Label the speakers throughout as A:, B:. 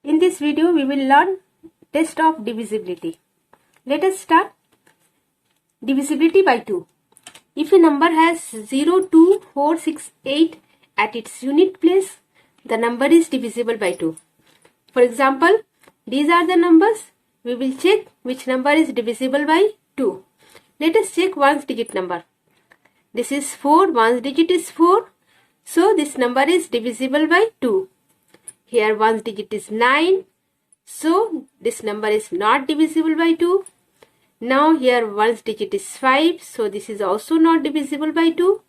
A: In this video, we will learn test of divisibility. Let us start. Divisibility by 2. If a number has 0, 2, 4, 6, 8 at its unit place, the number is divisible by 2. For example, these are the numbers. We will check which number is divisible by 2. Let us check ones digit number. This is 4, ones digit is 4. So this number is divisible by 2. Here ones digit is 9. So this number is not divisible by 2. Now here ones digit is 5. So this is also not divisible by 2.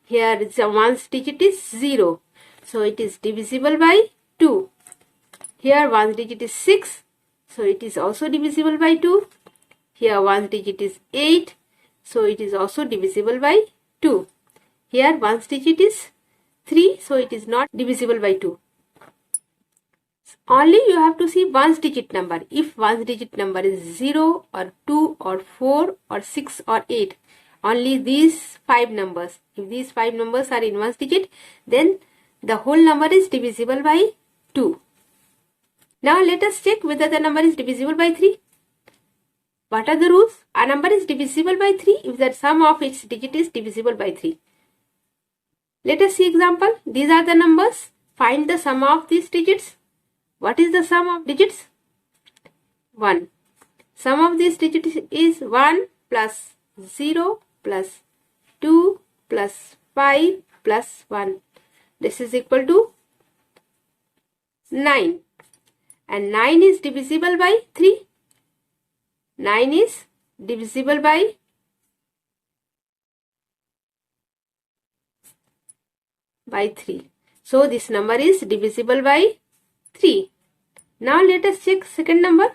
A: Here the ones digit is 0. So it is divisible by 2. Here ones digit is 6. So it is also divisible by 2. Here ones digit is 8. So it is also divisible by 2. Here ones digit is 3. So it is not divisible by 2. Only you have to see ones digit number. If ones digit number is 0 or 2 or 4 or 6 or 8, only these 5 numbers. If these 5 numbers are in ones digit, then the whole number is divisible by 2. Now let us check whether the number is divisible by 3. What are the rules? A number is divisible by 3 if the sum of its digit is divisible by 3. Let us see example. These are the numbers. Find the sum of these digits. What is the sum of digits? 1. Sum of these digits is 1 plus 0 plus 2 plus 5 plus 1. This is equal to 9. And 9 is divisible by 3. 9 is divisible by 3. So this number is divisible by 3. Now let us check second number.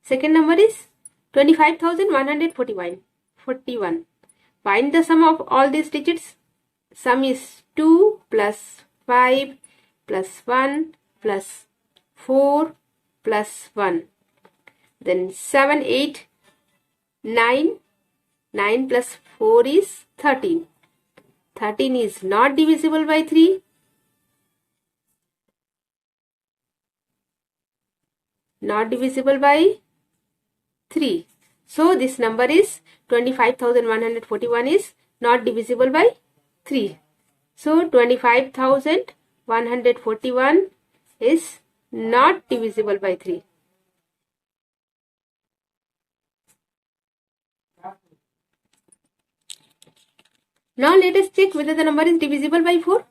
A: Second number is 25,141. Find the sum of all these digits. Sum is 2 plus 5 plus 1 plus 4 plus 1. Then 7, 8, 9. 9 plus 4 is 13. 13 is not divisible by 3. Not divisible by 3. So this number is 25,141 is not divisible by 3. So 25,141 is not divisible by 3. Now let us check whether the number is divisible by 4.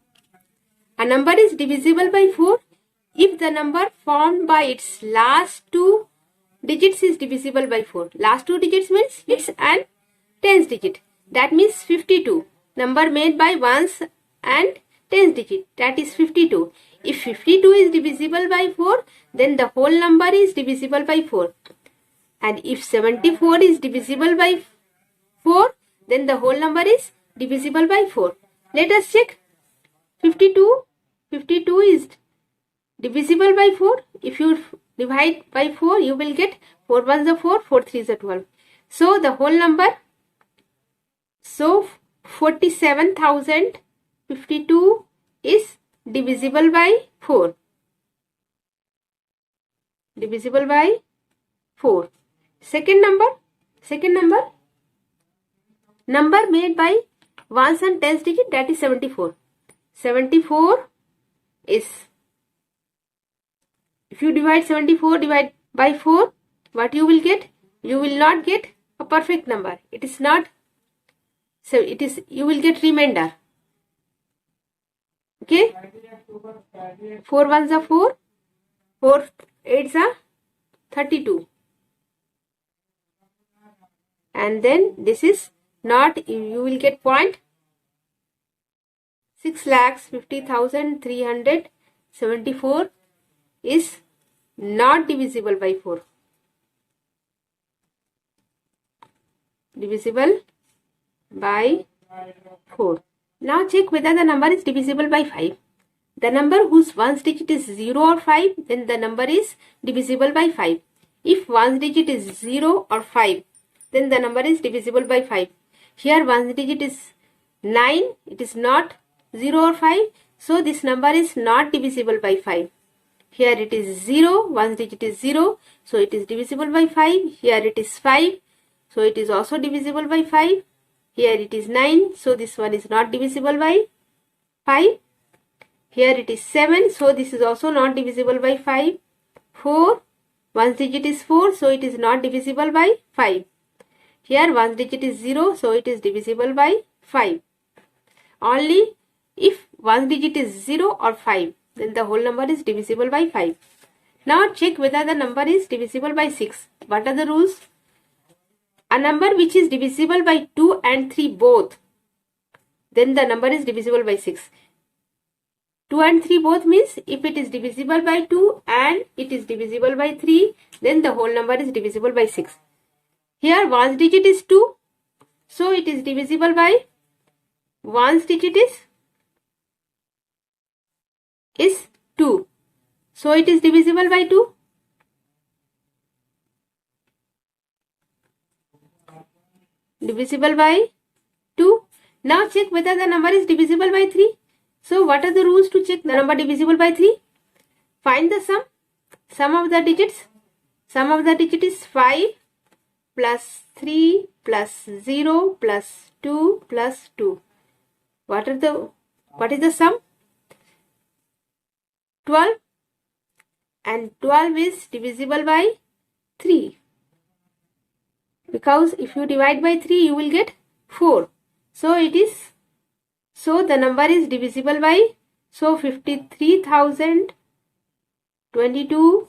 A: A number is divisible by 4 if the number formed by its last two digits is divisible by 4. Last two digits means its and tens digit. That means 52. Number made by ones and tens digit. That is 52. If 52 is divisible by 4, then the whole number is divisible by 4. And if 74 is divisible by 4, then the whole number is divisible by 4. Let us check. 52 is divisible by 4. If you divide by 4, you will get 4 1s are 4, 4 3s are 12. So the whole number, so 47,052 is divisible by 4. Divisible by 4. Second number made by ones and tens digit, that is 74. 74 is, if you divide 74 by 4, what you will get? You will not get a perfect number. It is not, so it is, you will get remainder. Okay? 4 1s are 4, 4 8s are 32. And then this is not, you will get point 6,50,374 is not divisible by 4. Divisible by 4. Now check whether the number is divisible by 5. The number whose ones digit is 0 or 5, then the number is divisible by 5. If ones digit is 0 or 5, then the number is divisible by 5. Here ones digit is 9, it is not 0 or 5. So this number is not divisible by 5. Here it is 0, ones digit is 0, so it is divisible by 5. Here it is 5, so it is also divisible by 5. Here it is 9, so this one is not divisible by 5. Here it is 7, so this is also not divisible by 5. 4, ones digit is 4, so it is not divisible by 5. Here ones digit is 0, so it is divisible by 5. Only if ones digit is 0 or 5, then the whole number is divisible by 5. Now check whether the number is divisible by 6. What are the rules? A number which is divisible by 2 and 3 both, then the number is divisible by 6. 2 and 3 both means if it is divisible by 2 and it is divisible by 3, then the whole number is divisible by 6. Here ones digit is 2, so it is divisible by ones digit is 2, so it is divisible by 2. Divisible by 2. Now check whether the number is divisible by 3. So what are the rules to check the number divisible by 3? Find the sum of the digits. Sum of the digit is 5 plus 3 plus 0 plus 2 plus 2. What is the sum? 12, and 12 is divisible by 3. Because if you divide by 3, you will get 4. So the number is divisible by, so 53,022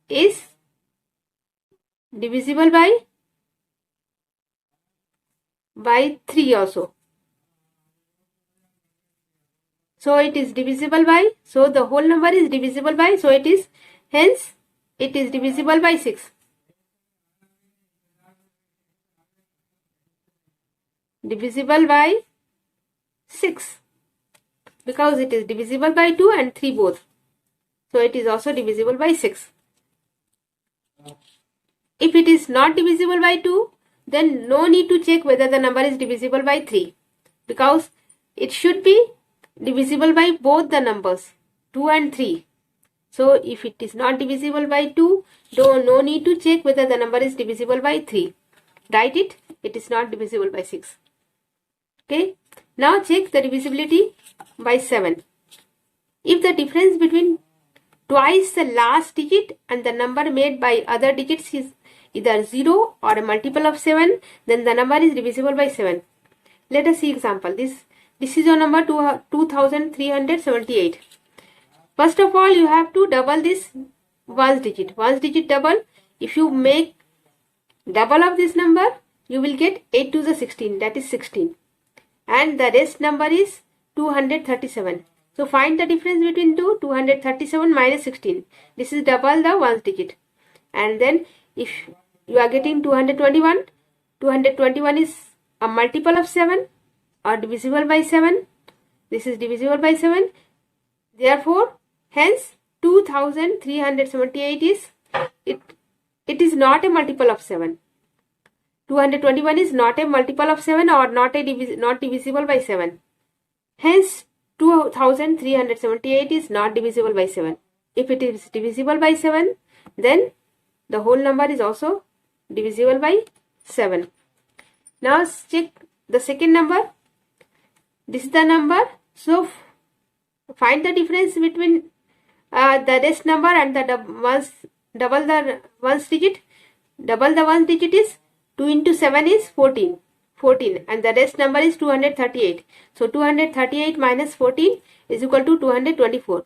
A: is divisible by 3 also. So it is divisible by, so the whole number is divisible by, so it is, hence it is divisible by 6. Divisible by 6, because it is divisible by 2 and 3 both, so it is also divisible by 6. If it is not divisible by 2, then no need to check whether the number is divisible by 3, because it should be divisible by both the numbers 2 and 3. So if it is not divisible by 2, no need to check whether the number is divisible by 3. Write it, it is not divisible by 6. Okay. Now check the divisibility by 7. If the difference between twice the last digit and the number made by other digits is either 0 or a multiple of 7, then the number is divisible by 7. Let us see example. This is your number 2378. First of all, you have to double this ones digit. Ones digit double. If you make double of this number, you will get 8 to the 16, that is 16. And the rest number is 237. So find the difference between 237 minus 16. This is double the ones digit. And then if you are getting 221, 221 is a multiple of 7 or divisible by 7. This is divisible by 7. Therefore, hence 2378 is, it is not a multiple of 7. 221 is not a multiple of 7 or not divisible by 7. Hence 2378 is not divisible by 7. If it is divisible by 7, then the whole number is also divisible by 7. Now check the second number. This is the number. So find the difference between the rest number and the double the ones digit. Double the ones digit is 2 into 7 is 14, and the rest number is 238. So 238 minus 14 is equal to 224,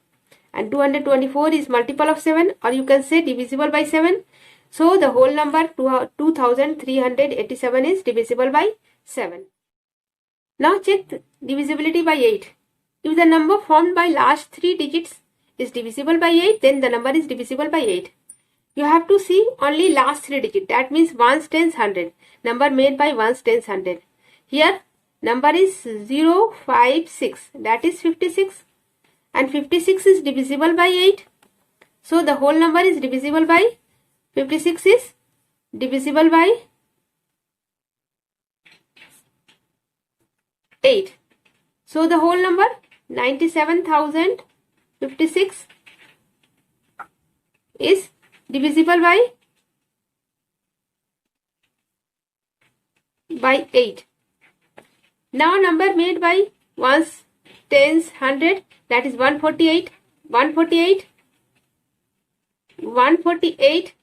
A: and 224 is multiple of 7, or you can say divisible by 7. So the whole number 2387 is divisible by 7. Now check the divisibility by 8. If the number formed by last 3 digits is divisible by 8, then the number is divisible by 8. You have to see only last 3 digits. That means ones, tens, 100. Number made by ones, tens, 100. Here number is 056. That is 56. And 56 is divisible by 8. So the whole number is divisible by 56 is divisible by 8. So the whole number 97,056 is divisible by 8. Now number made by ones, tens, 100, that is 148. 148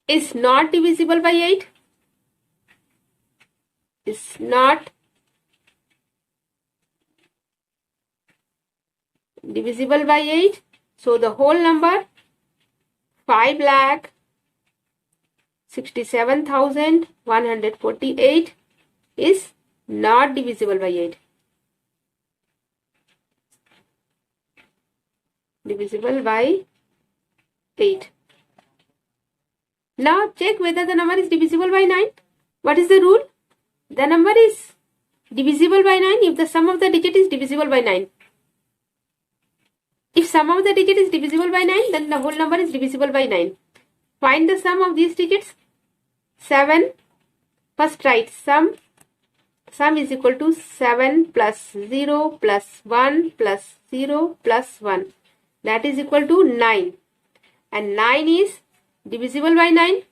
A: is not divisible by 8. Is not divisible by 8. So the whole number 5,67,148 is not divisible by 8. Divisible by 8. Now check whether the number is divisible by 9. What is the rule? The number is divisible by 9 if the sum of the digit is divisible by 9. If sum of the digit is divisible by 9, then the whole number is divisible by 9. Find the sum of these digits. 7. First write sum. Sum is equal to 7 plus 0 plus 1 plus 0 plus 1. That is equal to 9. And 9 is divisible by 9.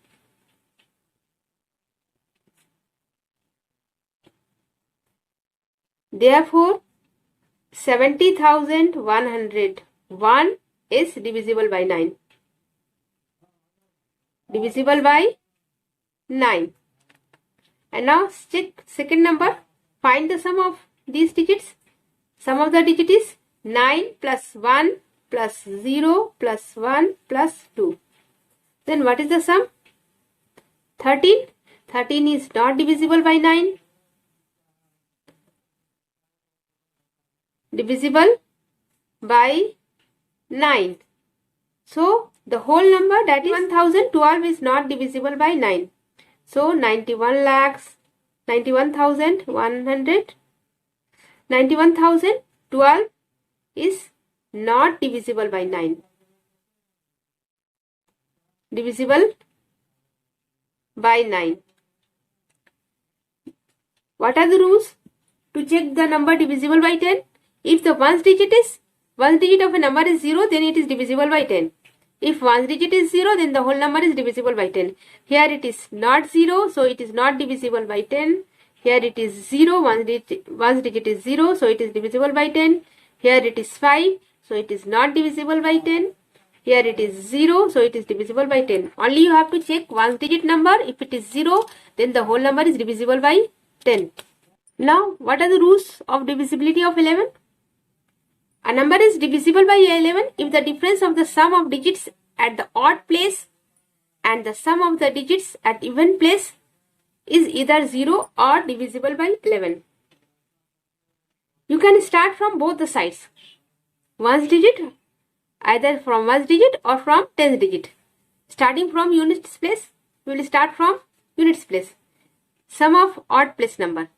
A: Therefore, 70,101 is divisible by 9. Divisible by 9. And now check second number. Find the sum of these digits. Sum of the digit is 9 plus 1 plus 0 plus 1 plus 2. Then what is the sum? 13. 13 is not divisible by 9. Divisible by 9. So the whole number, that is 1012, is not divisible by 9. So 91,012 is not divisible by 9. Divisible by 9. What are the rules to check the number divisible by 10? If the one digit of a number is 0, then it is divisible by 10. If one digit is 0, then the whole number is divisible by 10. Here it is not 0, so it is not divisible by 10. Here it is 0, one digit is 0, so it is divisible by 10. Here it is 5, so it is not divisible by 10. Here it is 0, so it is divisible by 10. Only you have to check one digit number. If it is 0, then the whole number is divisible by 10. Now, what are the rules of divisibility of 11? A number is divisible by 11 if the difference of the sum of digits at the odd place and the sum of the digits at even place is either 0 or divisible by 11. You can start from both the sides. Ones digit, either from ones digit or from tens digit. Starting from units place, we will start from units place. Sum of odd place number.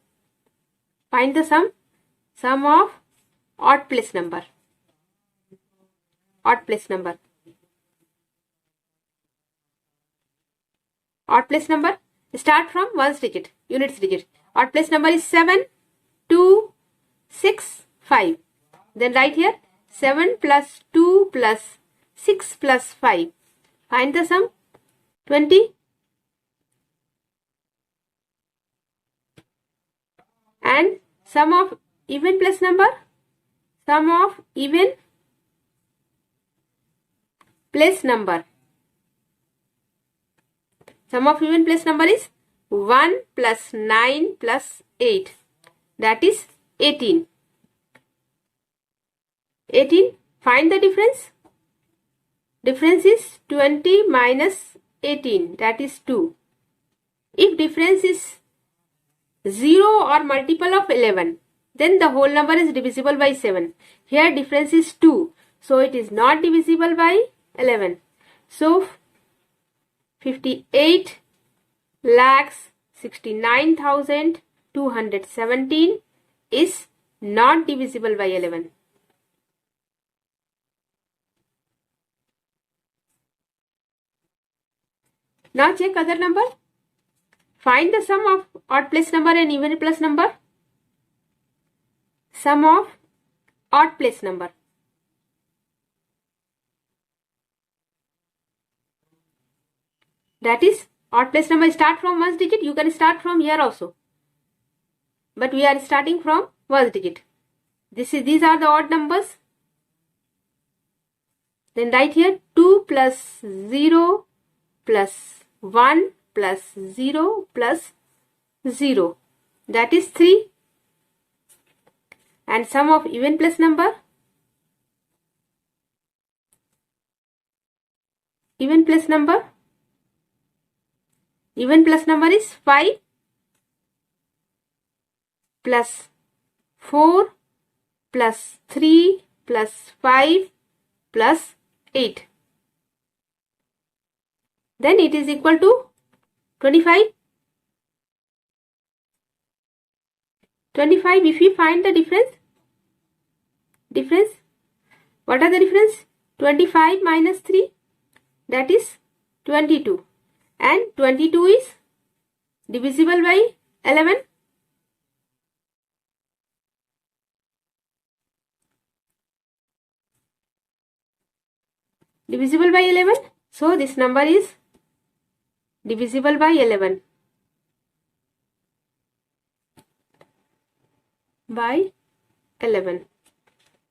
A: Find the sum of odd place number. Odd place number. Odd place number. Start from ones digit, units digit. Odd place number is 7, 2, 6, 5. Then write here 7 plus 2 plus 6 plus 5. Find the sum. 20. And sum of even place number. Sum of even place number. Sum of even place number is 1 plus 9 plus 8. That is 18. 18. Find the difference. Difference is 20 minus 18. That is 2. If difference is 0 or multiple of 11, then the whole number is divisible by 7. Here difference is 2. So it is not divisible by 11. So 58,69,217 is not divisible by 11. Now check other number. Find the sum of odd place number and even place number. Sum of odd place number. That is, odd place number start from 1 digit. You can start from here also, but we are starting from 1 digit. These are the odd numbers. Then write here 2 plus 0 plus 1 plus 0 plus 0. That is 3. And sum of even plus number. Even plus number is 5 plus 4 plus 3 plus 5 plus 8. Then it is equal to 25. 25, if we find the difference, what are the difference? 25 minus 3, that is 22. And 22 is divisible by 11. Divisible by 11. So this number is divisible by 11. By 11.